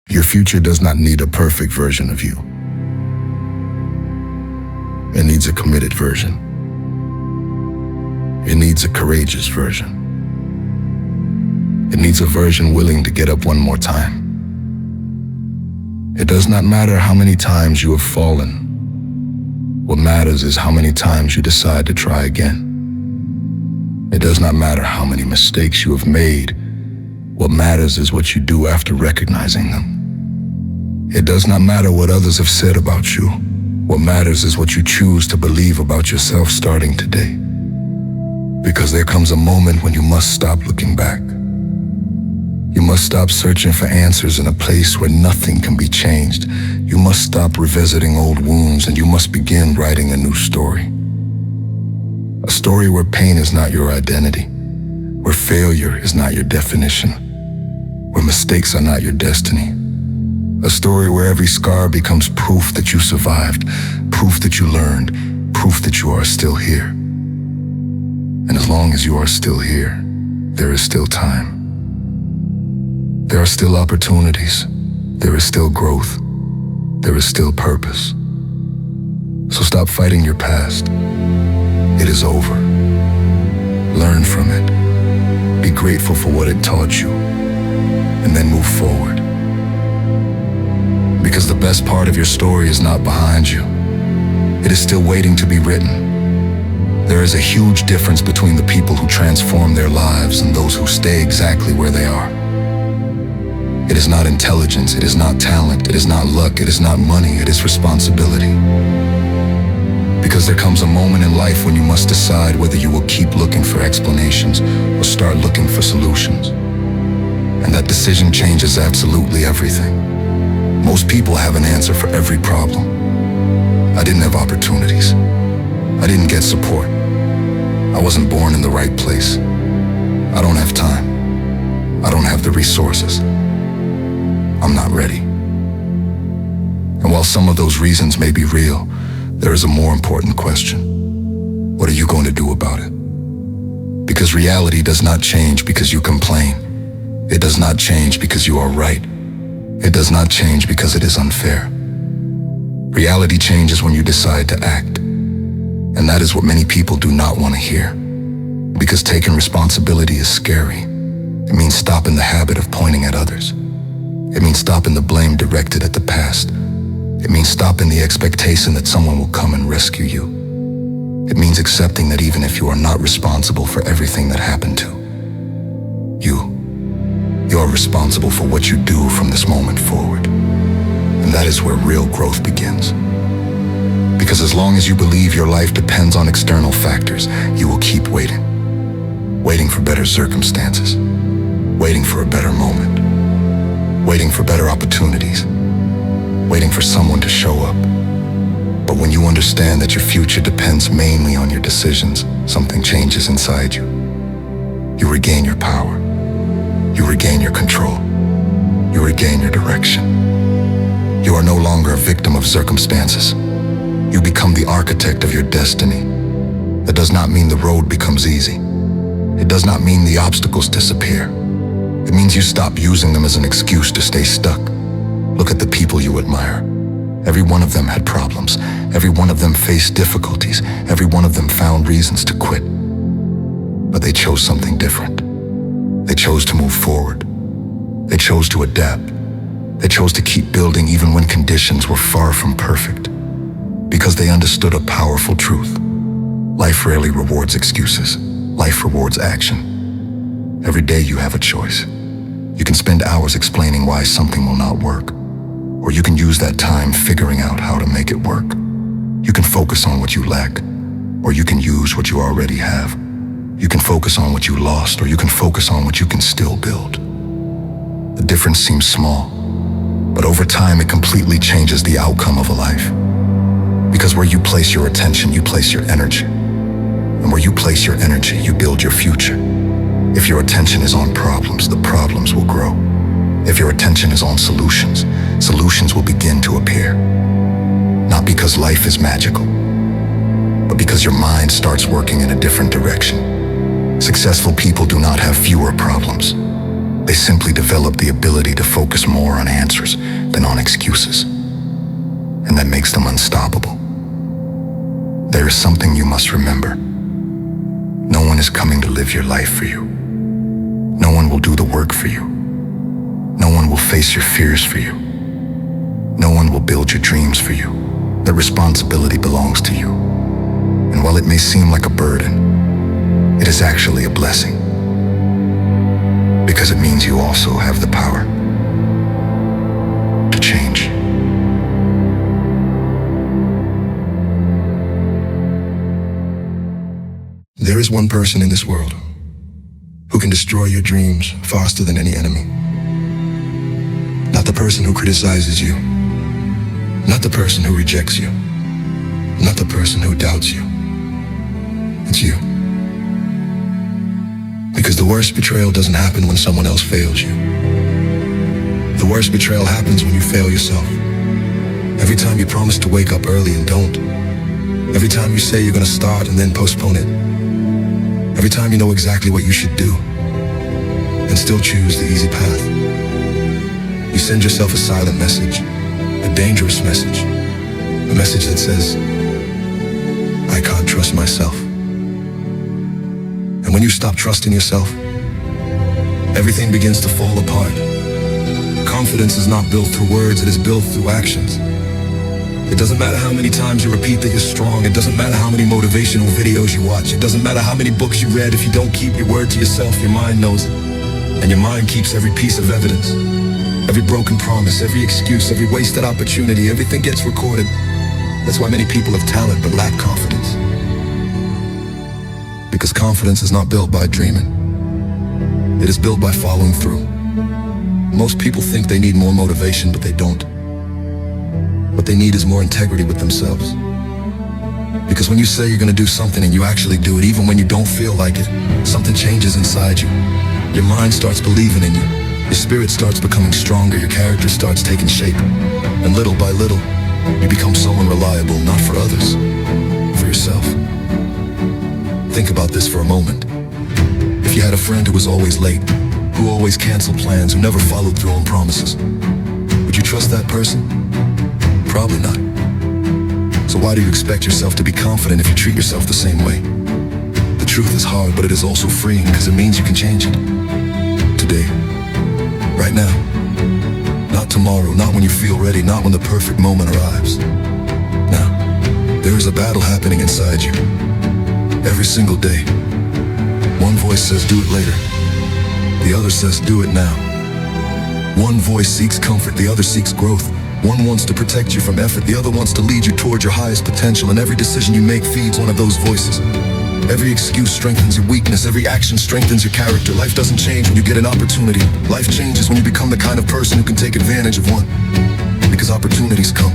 Your future does not need a perfect version of you. It needs a committed version. It needs a courageous version. It needs a version willing to get up one more time. It does not matter how many times you have fallen. What matters is how many times you decide to try again. It does not matter how many mistakes you have made. What matters is what you do after recognizing them. It does not matter what others have said about you. What matters is what you choose to believe about yourself starting today. Because there comes a moment when you must stop looking back. You must stop searching for answers in a place where nothing can be changed. You must stop revisiting old wounds, and you must begin writing a new story. A story where pain is not your identity, where failure is not your definition, where mistakes are not your destiny. A story where every scar becomes proof that you survived, proof that you learned, proof that you are still here. And as long as you are still here, there is still time. There are still opportunities. There is still growth. There is still purpose. So stop fighting your past. It is over. Learn from it. Be grateful for what it taught you, and then move forward. Because the best part of your story is not behind you. It is still waiting to be written. There is a huge difference between the people who transform their lives and those who stay exactly where they are. It is not intelligence, it is not talent, it is not luck, it is not money, it is responsibility. Because there comes a moment in life when you must decide whether you will keep looking for explanations or start looking for solutions. And that decision changes absolutely everything. Most people have an answer for every problem. I didn't have opportunities. I didn't get support. I wasn't born in the right place. I don't have time. I don't have the resources. I'm not ready. And while some of those reasons may be real, there is a more important question. What are you going to do about it? Because reality does not change because you complain. It does not change because you are right. It does not change because it is unfair. Reality changes when you decide to act. And that is what many people do not want to hear. Because taking responsibility is scary. It means stopping the habit of pointing at others. It means stopping the blame directed at the past. It means stopping the expectation that someone will come and rescue you. It means accepting that even if you are not responsible for everything that happened to you are responsible for what you do from this moment forward. And that is where real growth begins. Because as long as you believe your life depends on external factors, you will keep waiting. Waiting for better circumstances. Waiting for a better moment. Waiting for better opportunities. Waiting for someone to show up. But when you understand that your future depends mainly on your decisions, something changes inside you. You regain your power. You regain your control. You regain your direction. You are no longer a victim of circumstances. You become the architect of your destiny. That does not mean the road becomes easy. It does not mean the obstacles disappear. It means you stop using them as an excuse to stay stuck. Look at the people you admire. Every one of them had problems. Every one of them faced difficulties. Every one of them found reasons to quit. But they chose something different. They chose to move forward. They chose to adapt. They chose to keep building even when conditions were far from perfect. Because they understood a powerful truth. Life rarely rewards excuses. Life rewards action. Every day you have a choice. You can spend hours explaining why something will not work. Or you can use that time figuring out how to make it work. You can focus on what you lack, or you can use what you already have. You can focus on what you lost, or you can focus on what you can still build. The difference seems small, but over time it completely changes the outcome of a life. Because where you place your attention, you place your energy. And where you place your energy, you build your future. If your attention is on problems, the problems will grow. If your attention is on solutions, solutions will begin to appear. Not because life is magical, but because your mind starts working in a different direction. Successful people do not have fewer problems. They simply develop the ability to focus more on answers than on excuses. And that makes them unstoppable. There is something you must remember. No one is coming to live your life for you. No one will do the work for you. No one will face your fears for you. No one will build your dreams for you. The responsibility belongs to you. And while it may seem like a burden, it is actually a blessing. Because it means you also have the power to change. There is one person in this world who can destroy your dreams faster than any enemy. Not the person who criticizes you. Not the person who rejects you. Not the person who doubts you. It's you. Because the worst betrayal doesn't happen when someone else fails you. The worst betrayal happens when you fail yourself. Every time you promise to wake up early and don't. Every time you say you're gonna start and then postpone it. Every time you know exactly what you should do and still choose the easy path. You send yourself a silent message, a dangerous message, a message that says, I can't trust myself. And when you stop trusting yourself, everything begins to fall apart. Confidence is not built through words, it is built through actions. It doesn't matter how many times you repeat that you're strong. It doesn't matter how many motivational videos you watch. It doesn't matter how many books you read. If you don't keep your word to yourself, your mind knows it. And your mind keeps every piece of evidence. Every broken promise, every excuse, every wasted opportunity, everything gets recorded. That's why many people have talent but lack confidence. Because confidence is not built by dreaming. It is built by following through. Most people think they need more motivation, but they don't. What they need is more integrity with themselves. Because when you say you're gonna do something and you actually do it, even when you don't feel like it, something changes inside you. Your mind starts believing in you. Your spirit starts becoming stronger. Your character starts taking shape. And little by little, you become so unreliable, not for others, for yourself. Think about this for a moment. If you had a friend who was always late, who always canceled plans, who never followed through on promises, would you trust that person? Probably not. So why do you expect yourself to be confident if you treat yourself the same way? The truth is hard, but it is also freeing because it means you can change it. Today. Right now. Not tomorrow, not when you feel ready, not when the perfect moment arrives. Now, there is a battle happening inside you. Every single day. One voice says do it later. The other says do it now. One voice seeks comfort, the other seeks growth. One wants to protect you from effort, the other wants to lead you toward your highest potential, and every decision you make feeds one of those voices. Every excuse strengthens your weakness, every action strengthens your character. Life doesn't change when you get an opportunity. Life changes when you become the kind of person who can take advantage of one. Because opportunities come.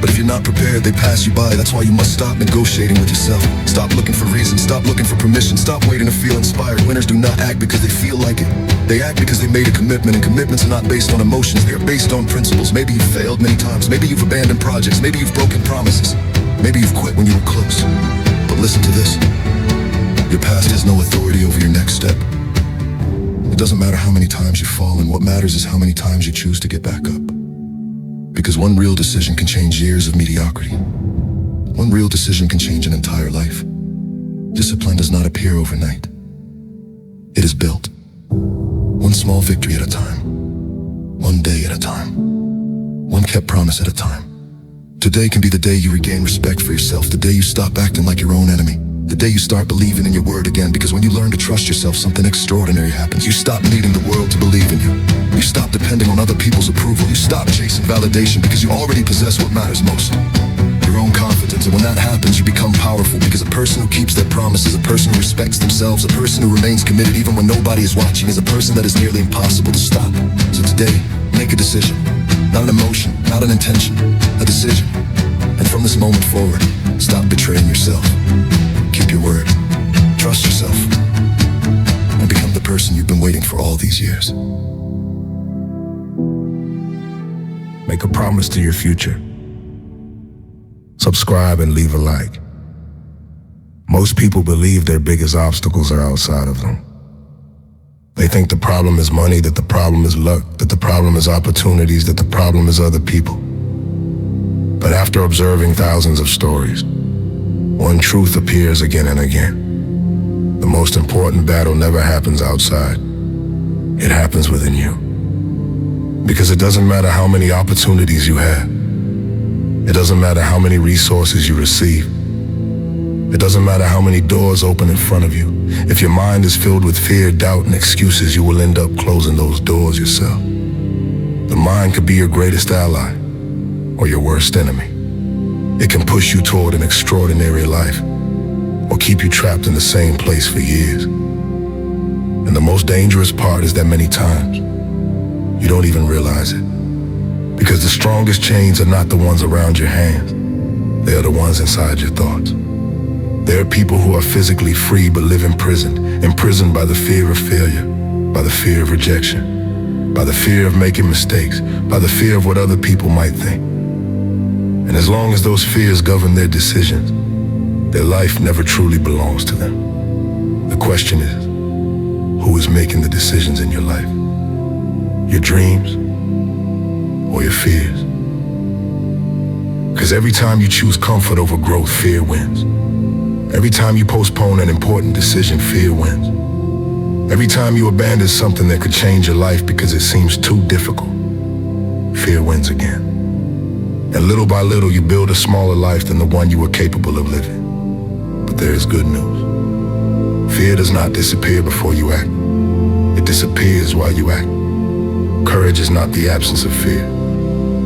But if you're not prepared, they pass you by. That's why you must stop negotiating with yourself. Stop looking for reasons, stop looking for permission, stop waiting to feel inspired. Winners do not act because they feel like it. They act because they made a commitment, and commitments are not based on emotions, they are based on principles. Maybe you've failed many times, maybe you've abandoned projects, maybe you've broken promises, maybe you've quit when you were close. But listen to this. Your past has no authority over your next step. It doesn't matter how many times you've fallen, what matters is how many times you choose to get back up. Because one real decision can change years of mediocrity. One real decision can change an entire life. Discipline does not appear overnight. It is built. One small victory at a time. One day at a time. One kept promise at a time. Today can be the day you regain respect for yourself. The day you stop acting like your own enemy. The day you start believing in your word again. Because when you learn to trust yourself, something extraordinary happens. You stop needing the world to believe in you. You stop depending on other people's approval. You stop chasing validation because you already possess what matters most. Your own confidence. And when that happens, you become powerful. Because a person who keeps their promises, a person who respects themselves, a person who remains committed even when nobody is watching, is a person that is nearly impossible to stop. So today, make a decision. Not an emotion, not an intention, a decision. And from this moment forward, stop betraying yourself. Keep your word. Trust yourself. And become the person you've been waiting for all these years. Make a promise to your future. Subscribe and leave a like. Most people believe their biggest obstacles are outside of them. They think the problem is money, that the problem is luck, that the problem is opportunities, that the problem is other people. But after observing thousands of stories, one truth appears again and again. The most important battle never happens outside. It happens within you. Because it doesn't matter how many opportunities you have. It doesn't matter how many resources you receive. It doesn't matter how many doors open in front of you. If your mind is filled with fear, doubt, and excuses, you will end up closing those doors yourself. The mind could be your greatest ally or your worst enemy. It can push you toward an extraordinary life or keep you trapped in the same place for years. And the most dangerous part is that many times you don't even realize it. Because the strongest chains are not the ones around your hands. They are the ones inside your thoughts. There are people who are physically free but live imprisoned by the fear of failure, by the fear of rejection, by the fear of making mistakes, by the fear of what other people might think. And as long as those fears govern their decisions, their life never truly belongs to them. The question is, who is making the decisions in your life? Your dreams or your fears? Because every time you choose comfort over growth, fear wins. Every time you postpone an important decision, fear wins. Every time you abandon something that could change your life because it seems too difficult, fear wins again. And little by little, you build a smaller life than the one you were capable of living. But there is good news. Fear does not disappear before you act. It disappears while you act. Courage is not the absence of fear.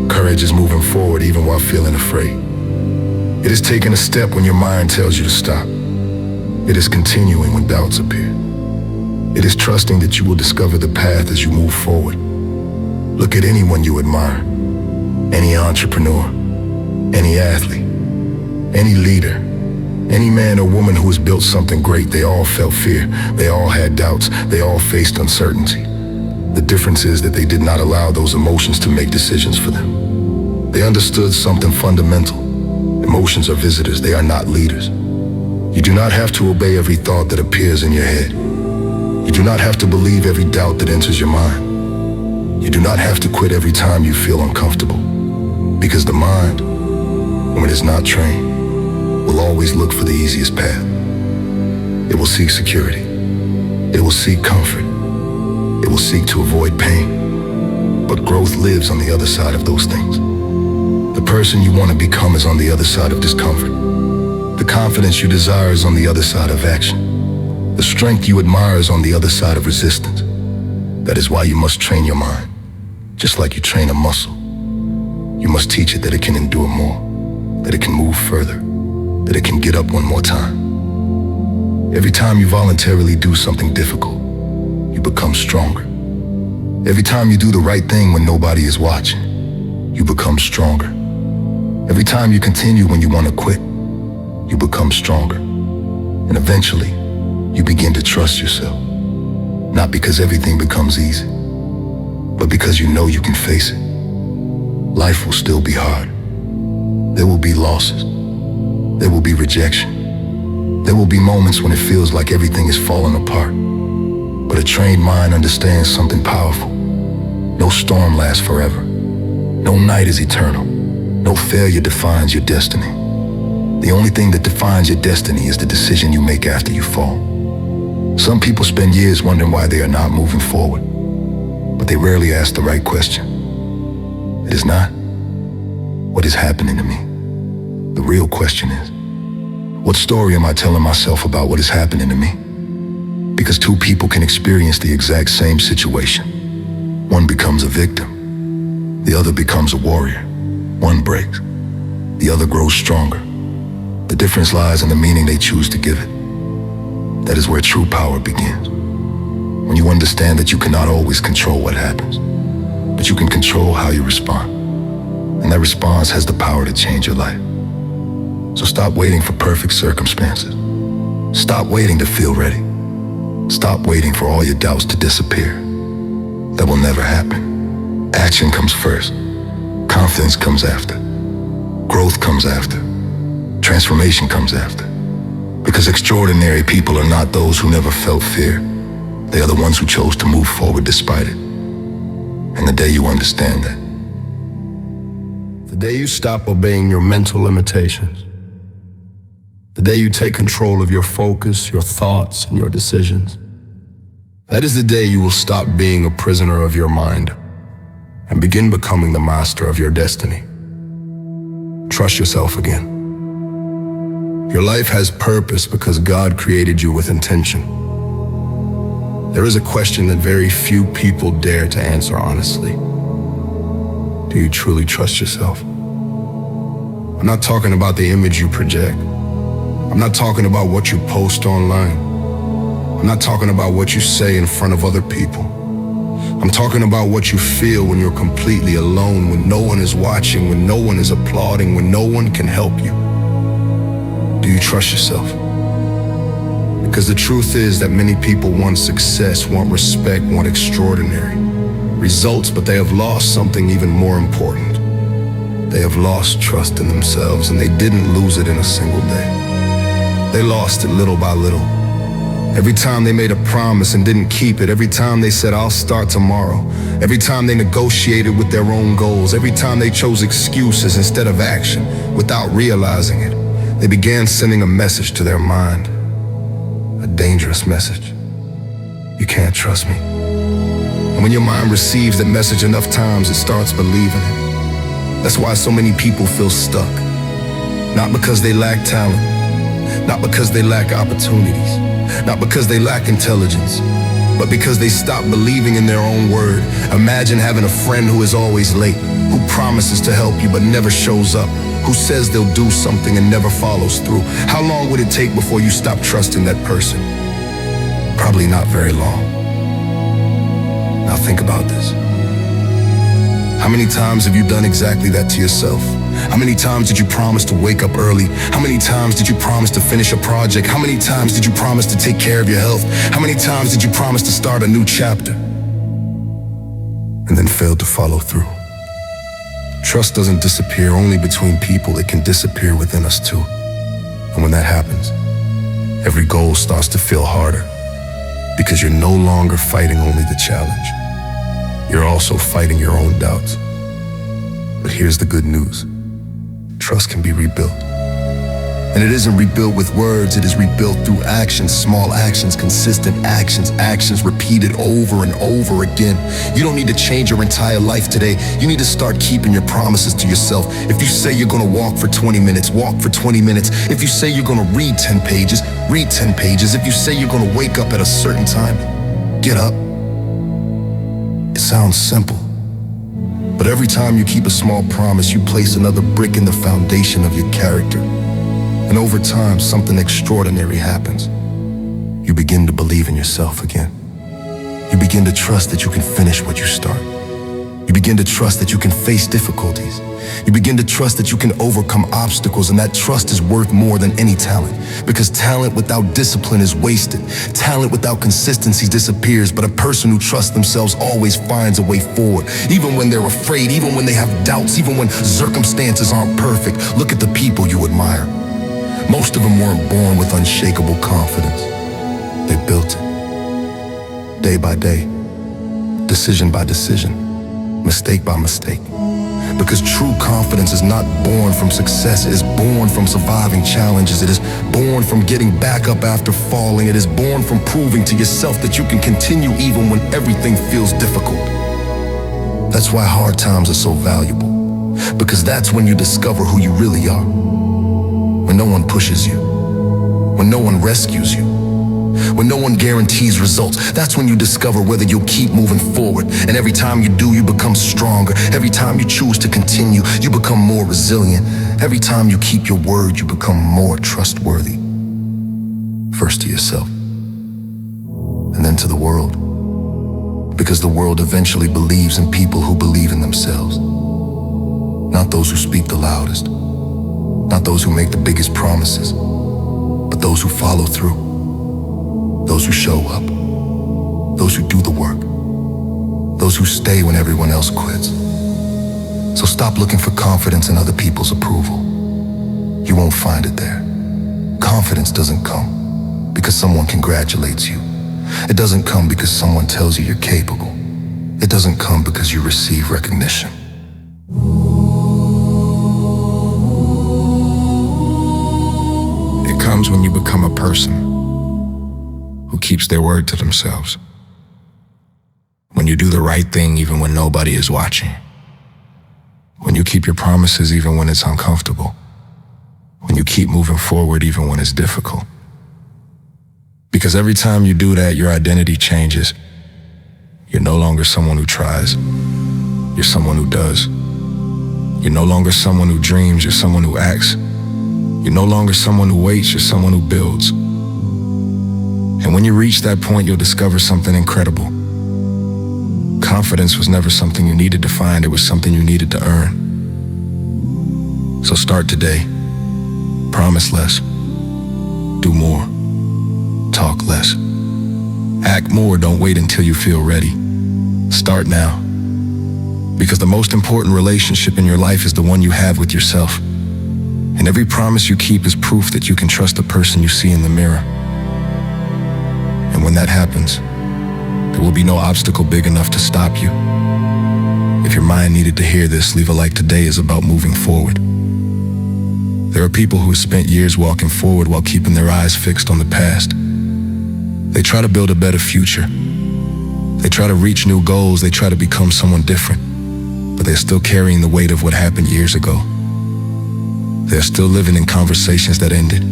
Courage is moving forward even while feeling afraid. It is taking a step when your mind tells you to stop. It is continuing when doubts appear. It is trusting that you will discover the path as you move forward. Look at anyone you admire, any entrepreneur, any athlete, any leader, any man or woman who has built something great. They all felt fear. They all had doubts. They all faced uncertainty. The difference is that they did not allow those emotions to make decisions for them. They understood something fundamental. Emotions are visitors, they are not leaders. You do not have to obey every thought that appears in your head. You do not have to believe every doubt that enters your mind. You do not have to quit every time you feel uncomfortable. Because the mind, when it is not trained, will always look for the easiest path. It will seek security. It will seek comfort. It will seek to avoid pain. But growth lives on the other side of those things. The person you want to become is on the other side of discomfort. The confidence you desire is on the other side of action. The strength you admire is on the other side of resistance. That is why you must train your mind, just like you train a muscle. You must teach it that it can endure more, that it can move further, that it can get up one more time. Every time you voluntarily do something difficult, you become stronger. Every time you do the right thing when nobody is watching, you become stronger. Every time you continue when you want to quit, you become stronger. And eventually, you begin to trust yourself. Not because everything becomes easy, but because you know you can face it. Life will still be hard. There will be losses. There will be rejection. There will be moments when it feels like everything is falling apart. But a trained mind understands something powerful. No storm lasts forever. No night is eternal. No failure defines your destiny. The only thing that defines your destiny is the decision you make after you fall. Some people spend years wondering why they are not moving forward, but they rarely ask the right question. It is not, what is happening to me? The real question is, what story am I telling myself about what is happening to me? Because two people can experience the exact same situation. One becomes a victim. The other becomes a warrior. One breaks. The other grows stronger. The difference lies in the meaning they choose to give it. That is where true power begins. When you understand that you cannot always control what happens, but you can control how you respond. And that response has the power to change your life. So stop waiting for perfect circumstances. Stop waiting to feel ready. Stop waiting for all your doubts to disappear. That will never happen. Action comes first. Confidence comes after. Growth comes after. Transformation comes after. Because extraordinary people are not those who never felt fear. They are the ones who chose to move forward despite it. And the day you understand that, The day you stop obeying your mental limitations, the day you take control of your focus, your thoughts, and your decisions, that is the day you will stop being a prisoner of your mind and begin becoming the master of your destiny. Trust yourself again. Your life has purpose because God created you with intention. There is a question that very few people dare to answer honestly. Do you truly trust yourself? I'm not talking about the image you project. I'm not talking about what you post online. I'm not talking about what you say in front of other people. I'm talking about what you feel when you're completely alone, when no one is watching, when no one is applauding, when no one can help you. Do you trust yourself? Because the truth is that many people want success, want respect, want extraordinary results, but they have lost something even more important. They have lost trust in themselves, and they didn't lose it in a single day. They lost it little by little. Every time they made a promise and didn't keep it, every time they said, I'll start tomorrow, every time they negotiated with their own goals, every time they chose excuses instead of action without realizing it, they began sending a message to their mind, a dangerous message. You can't trust me. And when your mind receives that message enough times, it starts believing it. That's why so many people feel stuck. Not because they lack talent, not because they lack opportunities, not because they lack intelligence, but because they stop believing in their own word. Imagine having a friend who is always late, who promises to help you but never shows up, who says they'll do something and never follows through. How long would it take before you stop trusting that person? Probably not very long. Now think about this. How many times have you done exactly that to yourself? How many times did you promise to wake up early? How many times did you promise to finish a project? How many times did you promise to take care of your health? How many times did you promise to start a new chapter and then failed to follow through? Trust doesn't disappear only between people, it can disappear within us too. And when that happens, every goal starts to feel harder because you're no longer fighting only the challenge. You're also fighting your own doubts. But here's the good news. Trust can be rebuilt. And it isn't rebuilt with words, it is rebuilt through actions, small actions, consistent actions, actions repeated over and over again. You don't need to change your entire life today. You need to start keeping your promises to yourself. If you say you're gonna walk for 20 minutes, walk for 20 minutes. If you say you're gonna read 10 pages, read 10 pages. If you say you're gonna wake up at a certain time, get up. It sounds simple, but every time you keep a small promise, you place another brick in the foundation of your character. And over time, something extraordinary happens. You begin to believe in yourself again. You begin to trust that you can finish what you start. You begin to trust that you can face difficulties. You begin to trust that you can overcome obstacles, and that trust is worth more than any talent. Because talent without discipline is wasted. Talent without consistency disappears, but a person who trusts themselves always finds a way forward. Even when they're afraid, even when they have doubts, even when circumstances aren't perfect. Look at the people you admire. Most of them weren't born with unshakable confidence. They built it. Day by day, decision by decision, mistake by mistake. Because true confidence is not born from success, it is born from surviving challenges. It is born from getting back up after falling. It is born from proving to yourself that you can continue even when everything feels difficult. That's why hard times are so valuable. Because that's when you discover who you really are. When no one pushes you, when no one rescues you, when no one guarantees results, that's when you discover whether you'll keep moving forward. And every time you do, you become stronger. Every time you choose to continue, you become more resilient. Every time you keep your word, you become more trustworthy. First to yourself, and then to the world. Because the world eventually believes in people who believe in themselves. Not those who speak the loudest, not those who make the biggest promises, but those who follow through. Those who show up, those who do the work, those who stay when everyone else quits. So stop looking for confidence in other people's approval. You won't find it there. Confidence doesn't come because someone congratulates you. It doesn't come because someone tells you you're capable. It doesn't come because you receive recognition. It comes when you become a person who keeps their word to themselves. When you do the right thing even when nobody is watching. When you keep your promises even when it's uncomfortable. When you keep moving forward even when it's difficult. Because every time you do that, your identity changes. You're no longer someone who tries. You're someone who does. You're no longer someone who dreams. You're someone who acts. You're no longer someone who waits. You're someone who builds. And when you reach that point, you'll discover something incredible. Confidence was never something you needed to find. It was something you needed to earn. So start today. Promise less. Do more. Talk less. Act more. Don't wait until you feel ready. Start now. Because the most important relationship in your life is the one you have with yourself. And every promise you keep is proof that you can trust the person you see in the mirror. And when that happens, there will be no obstacle big enough to stop you. If your mind needed to hear this, Leave a Like Today is about moving forward. There are people who have spent years walking forward while keeping their eyes fixed on the past. They try to build a better future. They try to reach new goals. They try to become someone different. But they're still carrying the weight of what happened years ago. They're still living in conversations that ended.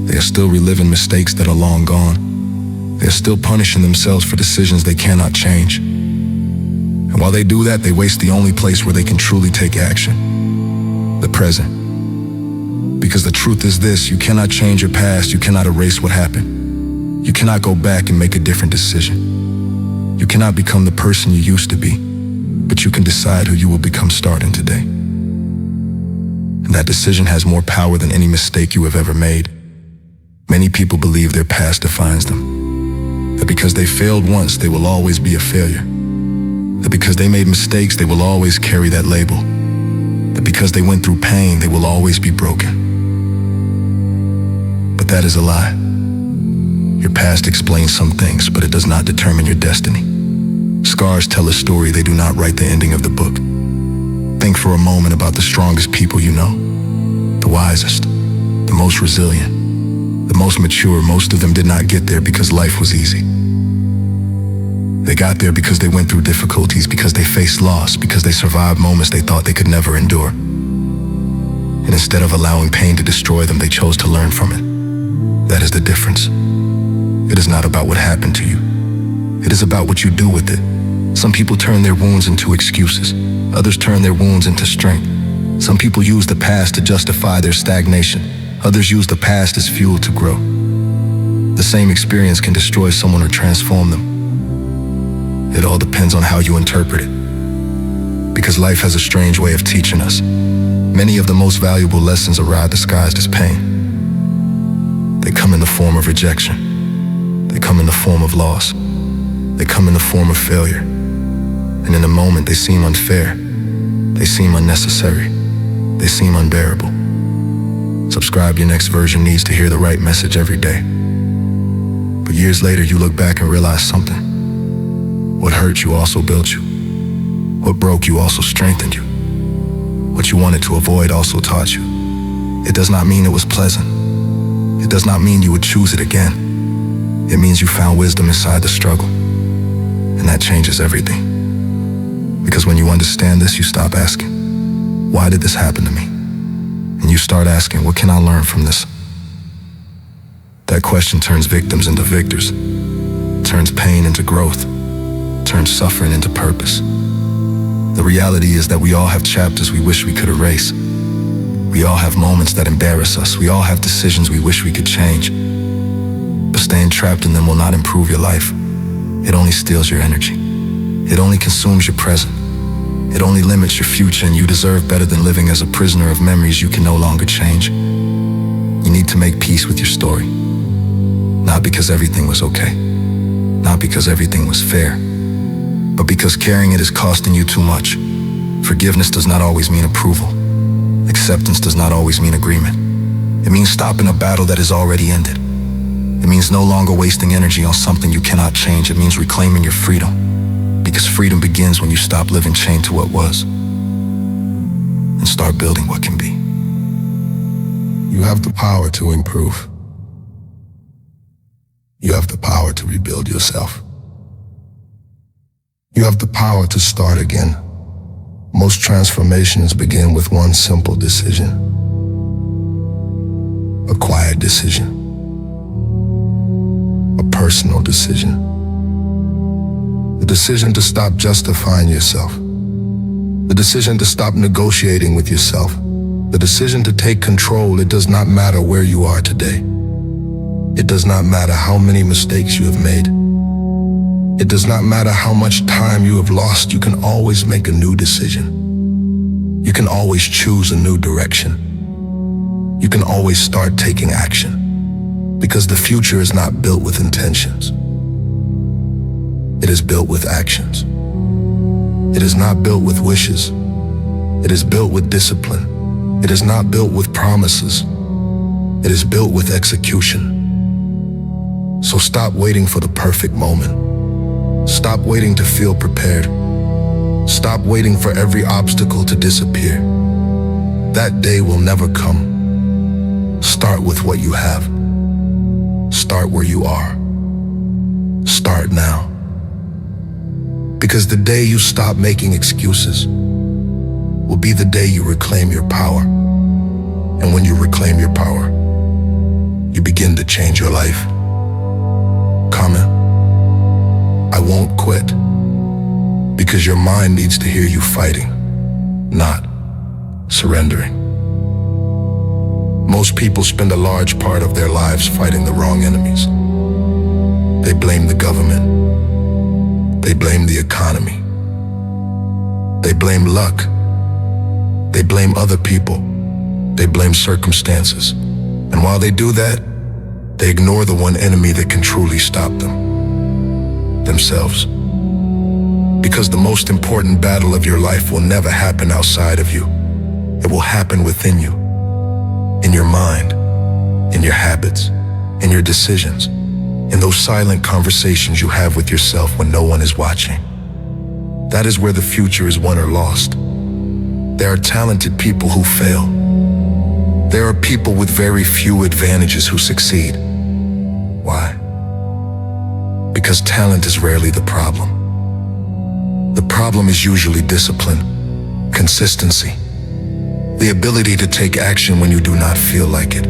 They are still reliving mistakes that are long gone. They're still punishing themselves for decisions they cannot change. And while they do that, they waste the only place where they can truly take action: the present. Because the truth is this: you cannot change your past. You cannot erase what happened. You cannot go back and make a different decision. You cannot become the person you used to be, but you can decide who you will become starting today. And that decision has more power than any mistake you have ever made. Many people believe their past defines them. That because they failed once, they will always be a failure. That because they made mistakes, they will always carry that label. That because they went through pain, they will always be broken. But that is a lie. Your past explains some things, but it does not determine your destiny. Scars tell a story, they do not write the ending of the book. Think for a moment about the strongest people you know. The wisest, the most resilient, the most mature. Most of them did not get there because life was easy. They got there because they went through difficulties, because they faced loss, because they survived moments they thought they could never endure. And instead of allowing pain to destroy them, they chose to learn from it. That is the difference. It is not about what happened to you. It is about what you do with it. Some people turn their wounds into excuses. Others turn their wounds into strength. Some people use the past to justify their stagnation. Others use the past as fuel to grow. The same experience can destroy someone or transform them. It all depends on how you interpret it. Because life has a strange way of teaching us. Many of the most valuable lessons arrive disguised as pain. They come in the form of rejection. They come in the form of loss. They come in the form of failure. And in a moment, they seem unfair. They seem unnecessary. They seem unbearable. Subscribe Your Next Version needs to hear the right message every day. But years later, you look back and realize something. What hurt you also built you. What broke you also strengthened you. What you wanted to avoid also taught you. It does not mean it was pleasant. It does not mean you would choose it again. It means you found wisdom inside the struggle. And that changes everything. Because when you understand this, you stop asking, why did this happen to me? And you start asking, what can I learn from this? That question turns victims into victors, turns pain into growth, turns suffering into purpose. The reality is that we all have chapters we wish we could erase. We all have moments that embarrass us. We all have decisions we wish we could change. But staying trapped in them will not improve your life. It only steals your energy. It only consumes your present. It only limits your future, and you deserve better than living as a prisoner of memories you can no longer change. You need to make peace with your story. Not because everything was okay. Not because everything was fair. But because carrying it is costing you too much. Forgiveness does not always mean approval. Acceptance does not always mean agreement. It means stopping a battle that is already ended. It means no longer wasting energy on something you cannot change. It means reclaiming your freedom. Because freedom begins when you stop living chained to what was and start building what can be. You have the power to improve. You have the power to rebuild yourself. You have the power to start again. Most transformations begin with one simple decision. A quiet decision. A personal decision. The decision to stop justifying yourself. The decision to stop negotiating with yourself. The decision to take control. It does not matter where you are today. It does not matter how many mistakes you have made. It does not matter how much time you have lost. You can always make a new decision. You can always choose a new direction. You can always start taking action. Because the future is not built with intentions. It is built with actions. It is not built with wishes. It is built with discipline. It is not built with promises. It is built with execution. So stop waiting for the perfect moment. Stop waiting to feel prepared. Stop waiting for every obstacle to disappear. That day will never come. Start with what you have. Start where you are. Start now. Because the day you stop making excuses will be the day you reclaim your power. And when you reclaim your power, you begin to change your life. Comment. I won't quit. Because your mind needs to hear you fighting, not surrendering. Most people spend a large part of their lives fighting the wrong enemies. They blame the government. They blame the economy. They blame luck. They blame other people. They blame circumstances. And while they do that, they ignore the one enemy that can truly stop them: themselves. Because the most important battle of your life will never happen outside of you. It will happen within you, in your mind, in your habits, in your decisions, in those silent conversations you have with yourself when no one is watching. That is where the future is won or lost. There are talented people who fail. There are people with very few advantages who succeed. Why? Because talent is rarely the problem. The problem is usually discipline, consistency, the ability to take action when you do not feel like it,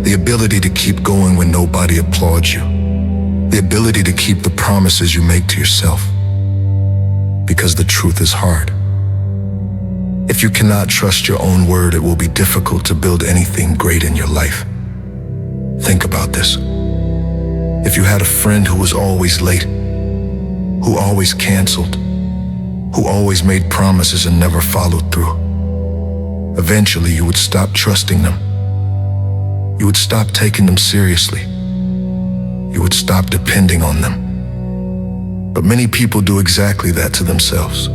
the ability to keep going when nobody applauds you, the ability to keep the promises you make to yourself. Because the truth is hard. If you cannot trust your own word, it will be difficult to build anything great in your life. Think about this. If you had a friend who was always late, who always canceled, who always made promises and never followed through, eventually you would stop trusting them. You would stop taking them seriously. You would stop depending on them. But many people do exactly that to themselves.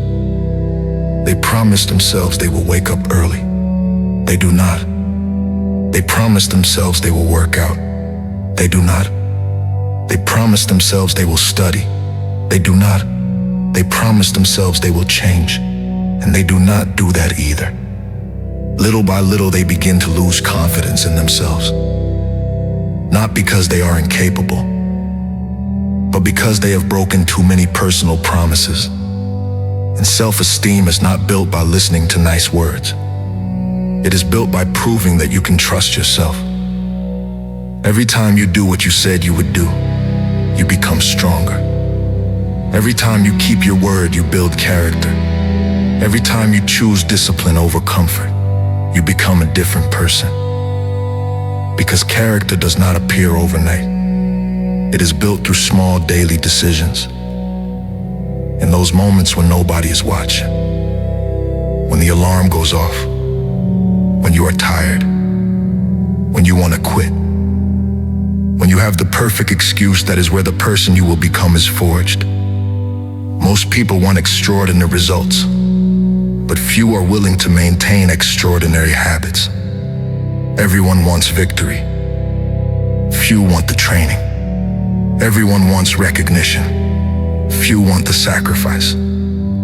They promise themselves they will wake up early. They do not. They promise themselves they will work out. They do not. They promise themselves they will study. They do not. They promise themselves they will change, and they do not do that either. Little by little, they begin to lose confidence in themselves. Not because they are incapable, but because they have broken too many personal promises. And self-esteem is not built by listening to nice words. It is built by proving that you can trust yourself. Every time you do what you said you would do, you become stronger. Every time you keep your word, you build character. Every time you choose discipline over comfort, you become a different person. Because character does not appear overnight. It is built through small daily decisions. In those moments when nobody is watching, when the alarm goes off, when you are tired, when you want to quit, when you have the perfect excuse, that is where the person you will become is forged. Most people want extraordinary results, but few are willing to maintain extraordinary habits. Everyone wants victory. Few want the training. Everyone wants recognition. Few want the sacrifice.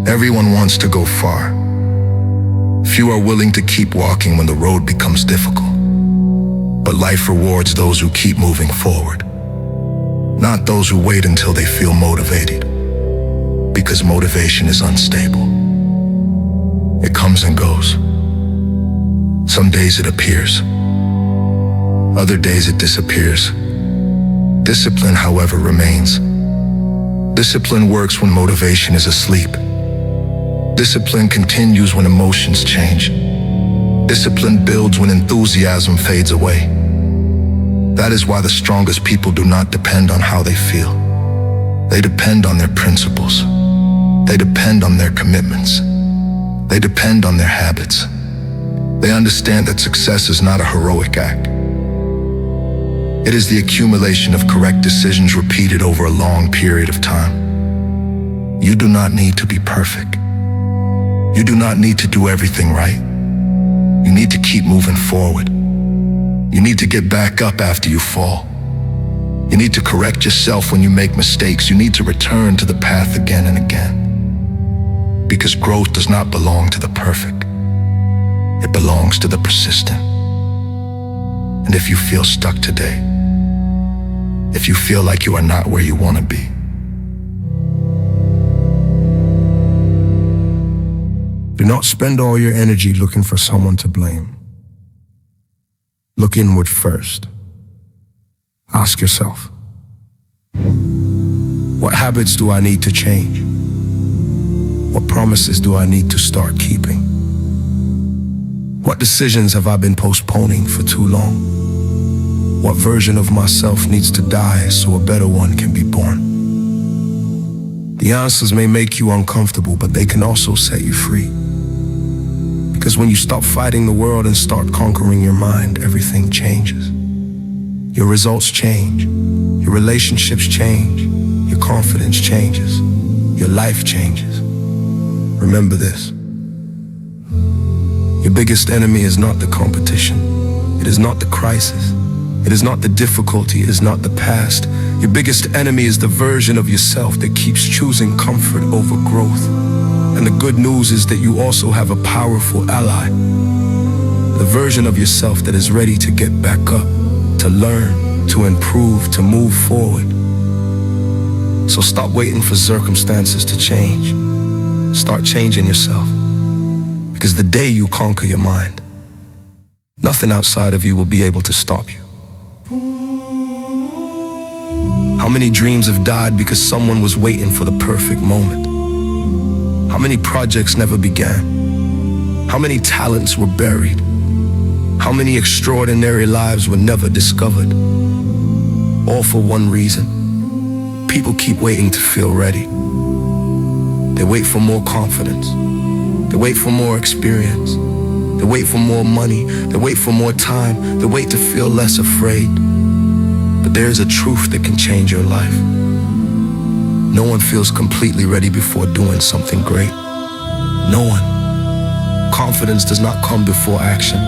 Everyone wants to go far. Few are willing to keep walking when the road becomes difficult. But life rewards those who keep moving forward, not those who wait until they feel motivated. Because motivation is unstable. It comes and goes. Some days it appears. Other days it disappears. Discipline, however, remains. Discipline works when motivation is asleep. Discipline continues when emotions change. Discipline builds when enthusiasm fades away. That is why the strongest people do not depend on how they feel. They depend on their principles. They depend on their commitments. They depend on their habits. They understand that success is not a heroic act. It is the accumulation of correct decisions repeated over a long period of time. You do not need to be perfect. You do not need to do everything right. You need to keep moving forward. You need to get back up after you fall. You need to correct yourself when you make mistakes. You need to return to the path again and again. Because growth does not belong to the perfect. It belongs to the persistent. And if you feel stuck today, if you feel like you are not where you want to be, do not spend all your energy looking for someone to blame. Look inward first. Ask yourself, what habits do I need to change? What promises do I need to start keeping? What decisions have I been postponing for too long? What version of myself needs to die so a better one can be born? The answers may make you uncomfortable, but they can also set you free. Because when you stop fighting the world and start conquering your mind, everything changes. Your results change. Your relationships change. Your confidence changes. Your life changes. Remember this. Your biggest enemy is not the competition. It is not the crisis. It is not the difficulty. It is not the past. Your biggest enemy is the version of yourself that keeps choosing comfort over growth. And the good news is that you also have a powerful ally. The version of yourself that is ready to get back up, to learn, to improve, to move forward. So stop waiting for circumstances to change. Start changing yourself. Because the day you conquer your mind, nothing outside of you will be able to stop you. How many dreams have died because someone was waiting for the perfect moment? How many projects never began? How many talents were buried? How many extraordinary lives were never discovered? All for one reason. People keep waiting to feel ready. They wait for more confidence. They wait for more experience. They wait for more money. They wait for more time. They wait to feel less afraid. But there is a truth that can change your life. No one feels completely ready before doing something great. No one. Confidence does not come before action.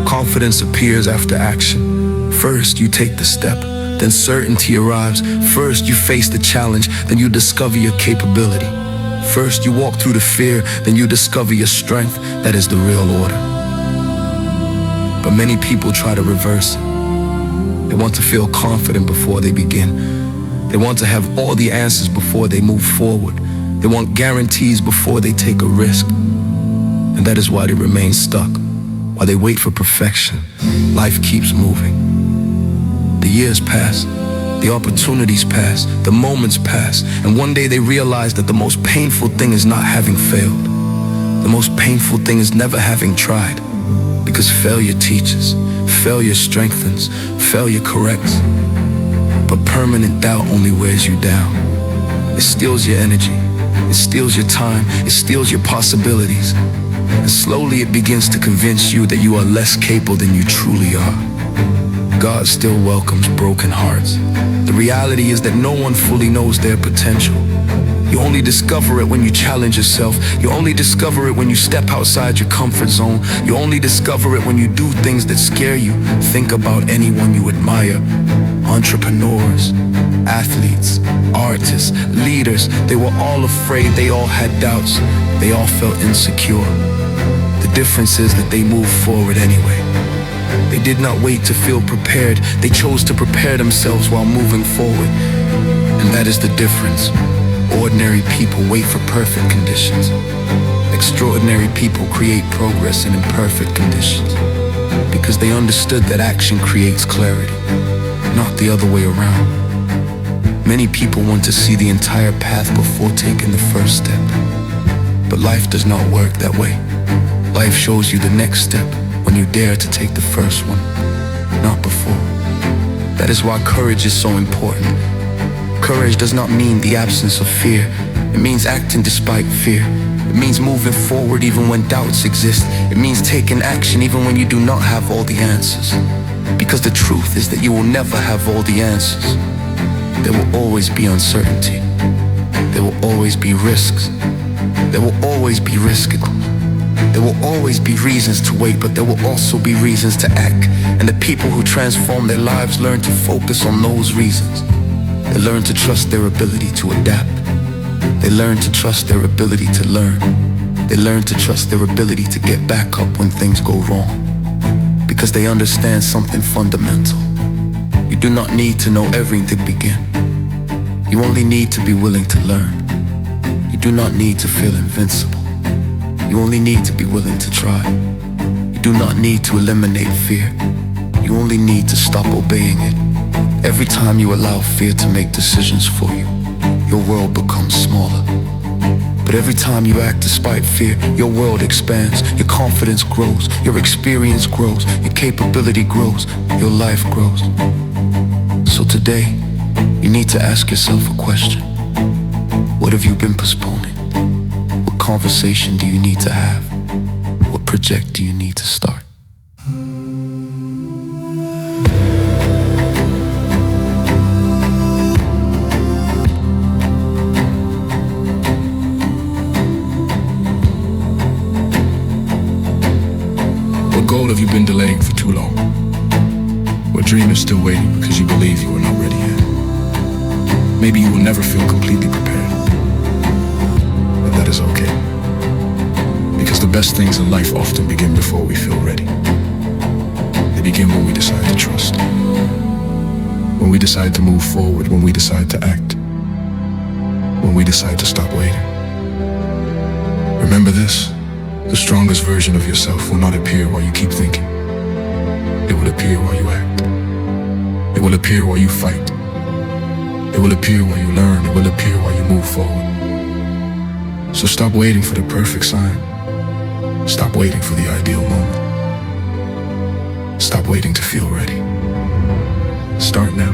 Confidence appears after action. First, you take the step, then certainty arrives. First, you face the challenge, then you discover your capability. First, you walk through the fear, then you discover your strength. That is the real order. But many people try to reverse it. They want to feel confident before they begin. They want to have all the answers before they move forward. They want guarantees before they take a risk. And that is why they remain stuck. While they wait for perfection, life keeps moving. The years pass, the opportunities pass, the moments pass, and one day they realize that the most painful thing is not having failed. The most painful thing is never having tried. Because failure teaches, failure strengthens, failure corrects. But permanent doubt only wears you down. It steals your energy, it steals your time, it steals your possibilities. And slowly it begins to convince you that you are less capable than you truly are. God still welcomes broken hearts. The reality is that no one fully knows their potential You only discover it when you challenge yourself. You only discover it when you step outside your comfort zone. You only discover it when you do things that scare you. Think about anyone you admire. Entrepreneurs, athletes, artists, leaders, they were all afraid, they all had doubts, they all felt insecure. The difference is that they moved forward anyway. They did not wait to feel prepared, they chose to prepare themselves while moving forward. And that is the difference. Ordinary people wait for perfect conditions. Extraordinary people create progress in imperfect conditions, because they understood that action creates clarity, not the other way around. Many people want to see the entire path before taking the first step. But life does not work that way. Life shows you the next step when you dare to take the first one, not before. That is why courage is so important. Courage does not mean the absence of fear. It means acting despite fear. It means moving forward even when doubts exist. It means taking action even when you do not have all the answers. Because the truth is that you will never have all the answers. There will always be uncertainty. There will always be risks. There will always be risk. There will always be reasons to wait, but there will also be reasons to act. And the people who transform their lives learn to focus on those reasons. They learn to trust their ability to adapt. They learn to trust their ability to learn. They learn to trust their ability to get back up when things go wrong. Because they understand something fundamental. You do not need to know everything to begin. You only need to be willing to learn. You do not need to feel invincible. You only need to be willing to try. You do not need to eliminate fear. You only need to stop obeying it. Every time you allow fear to make decisions for you, your world becomes smaller. But every time you act despite fear, your world expands, your confidence grows, your experience grows, your capability grows, your life grows. So today, you need to ask yourself a question. What have you been postponing? What conversation do you need to have? What project do you need to start? What goal have you been delaying for too long? What dream is still waiting because you believe you are not ready yet? Maybe you will never feel completely prepared. But that is okay. Because the best things in life often begin before we feel ready. They begin when we decide to trust. When we decide to move forward, when we decide to act. When we decide to stop waiting. Remember this. The strongest version of yourself will not appear while you keep thinking. It will appear while you act. It will appear while you fight. It will appear while you learn. It will appear while you move forward. So stop waiting for the perfect sign. Stop waiting for the ideal moment. Stop waiting to feel ready. Start now.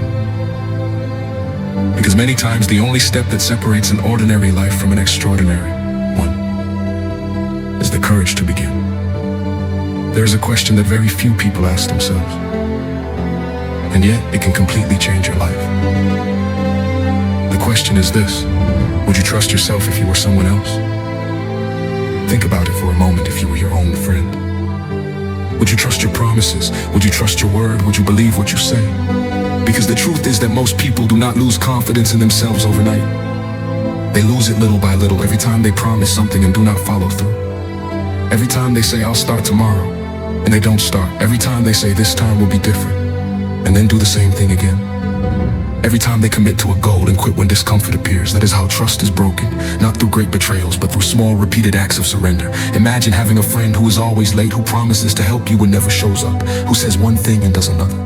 Because many times the only step that separates an ordinary life from an extraordinary one is the courage to begin. There is a question that very few people ask themselves, and yet it can completely change your life. The question is this: would you trust yourself if you were someone else? Think about it for a moment if you were your own friend. Would you trust your promises? Would you trust your word? Would you believe what you say? Because the truth is that most people do not lose confidence in themselves overnight. They lose it little by little every time they promise something and do not follow through. Every time they say, I'll start tomorrow, and they don't start. Every time they say, this time will be different, and then do the same thing again. Every time they commit to a goal and quit when discomfort appears. That is how trust is broken, not through great betrayals, but through small, repeated acts of surrender. Imagine having a friend who is always late, who promises to help you and never shows up, who says one thing and does another.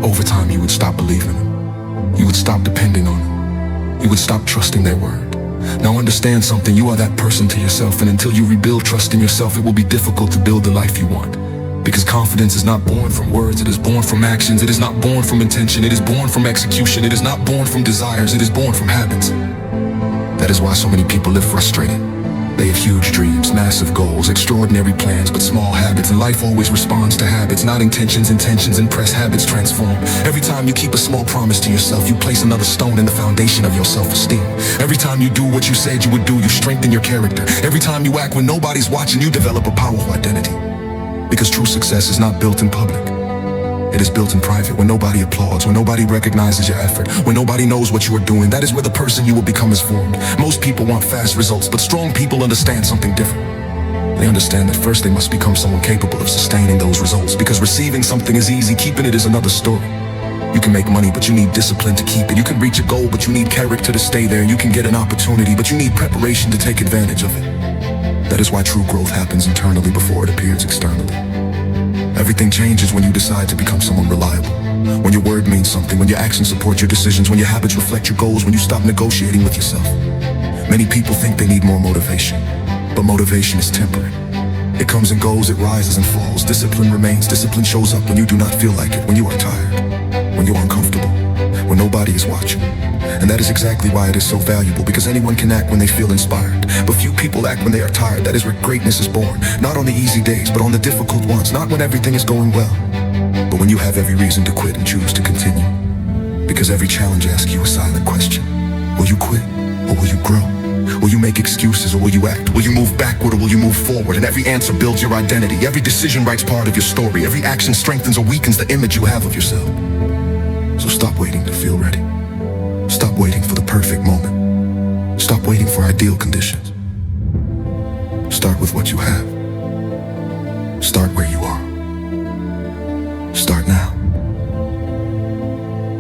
Over time, you would stop believing them. You would stop depending on them. You would stop trusting their word. Now understand something, you are that person to yourself, and until you rebuild trust in yourself, it will be difficult to build the life you want. Because confidence is not born from words, it is born from actions. It is not born from intention, it is born from execution. It is not born from desires, it is born from habits. That is why so many people live frustrated. They have huge dreams, massive goals, extraordinary plans, but small habits, and life always responds to habits, not intentions. Intentions impress, habits transform. Every time you keep a small promise to yourself, you place another stone in the foundation of your self-esteem. Every time you do what you said you would do, you strengthen your character. Every time you act when nobody's watching, you develop a powerful identity. Because true success is not built in public. It is built in private, when nobody applauds, when nobody recognizes your effort, when nobody knows what you are doing. That is where the person you will become is formed. Most people want fast results, but strong people understand something different. They understand that first they must become someone capable of sustaining those results, because receiving something is easy, keeping it is another story. You can make money, but you need discipline to keep it. You can reach a goal, but you need character to stay there. You can get an opportunity, but you need preparation to take advantage of it. That is why true growth happens internally before it appears externally. Everything changes when you decide to become someone reliable. When your word means something, when your actions support your decisions, when your habits reflect your goals, when you stop negotiating with yourself. Many people think they need more motivation, but motivation is temporary. It comes and goes, it rises and falls. Discipline remains. Discipline shows up when you do not feel like it, when you are tired, when you are uncomfortable, when nobody is watching. And that is exactly why it is so valuable, because anyone can act when they feel inspired, but few people act when they are tired. That is where greatness is born. Not on the easy days, but on the difficult ones. Not when everything is going well, but when you have every reason to quit and choose to continue. Because every challenge asks you a silent question. Will you quit, or will you grow? Will you make excuses, or will you act? Will you move backward, or will you move forward? And every answer builds your identity. Every decision writes part of your story. Every action strengthens or weakens the image you have of yourself. So stop waiting to feel ready. Stop waiting for the perfect moment. Stop waiting for ideal conditions. Start with what you have. Start where you are. Start now.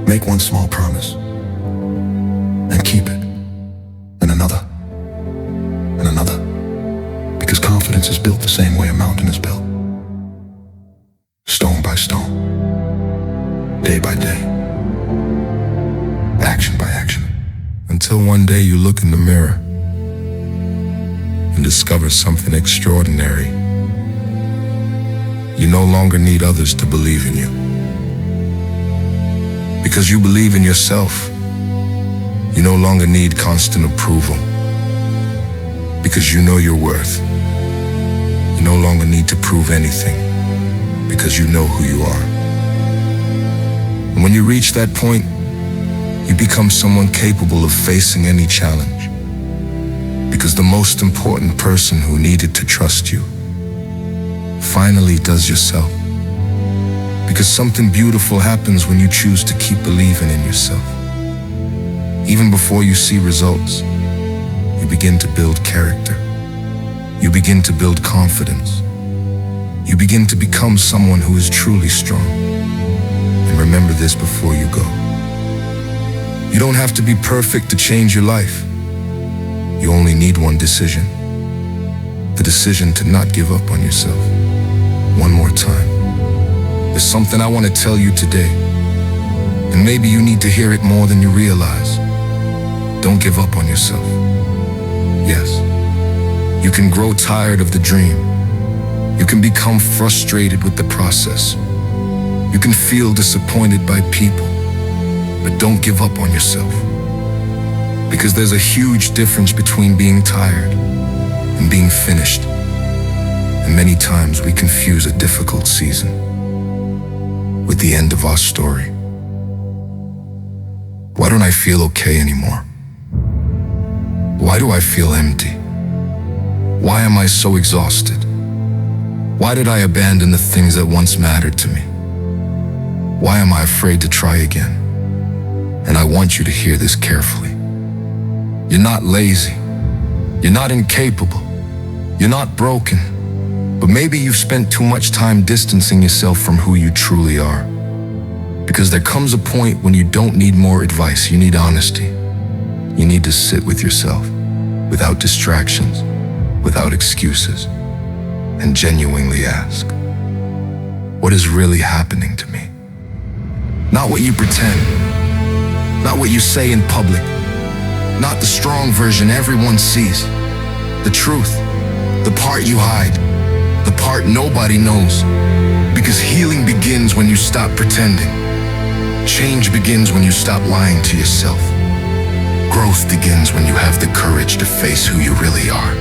Make one small promise and keep it. And another. And another. Because confidence is built the same way a mountain is built. Stone by stone. Day by day. Action by action. Until one day you look in the mirror and discover something extraordinary. You no longer need others to believe in you. Because you believe in yourself, you no longer need constant approval. Because you know your worth. You no longer need to prove anything, because you know who you are. And when you reach that point, you become someone capable of facing any challenge. Because the most important person who needed to trust you finally does yourself. Because something beautiful happens when you choose to keep believing in yourself. Even before you see results, you begin to build character. You begin to build confidence. You begin to become someone who is truly strong. And remember this before you go. You don't have to be perfect to change your life. You only need one decision. The decision to not give up on yourself. One more time. There's something I want to tell you today, and maybe you need to hear it more than you realize. Don't give up on yourself. Yes, you can grow tired of the dream. You can become frustrated with the process. You can feel disappointed by people. But don't give up on yourself. Because there's a huge difference between being tired and being finished. And many times we confuse a difficult season with the end of our story. Why don't I feel okay anymore? Why do I feel empty? Why am I so exhausted? Why did I abandon the things that once mattered to me? Why am I afraid to try again? And I want you to hear this carefully. You're not lazy. You're not incapable. You're not broken. But maybe you've spent too much time distancing yourself from who you truly are. Because there comes a point when you don't need more advice, you need honesty. You need to sit with yourself, without distractions, without excuses, and genuinely ask, what is really happening to me? Not what you pretend. Not what you say in public. Not the strong version everyone sees. The truth. The part you hide. The part nobody knows. Because healing begins when you stop pretending. Change begins when you stop lying to yourself. Growth begins when you have the courage to face who you really are.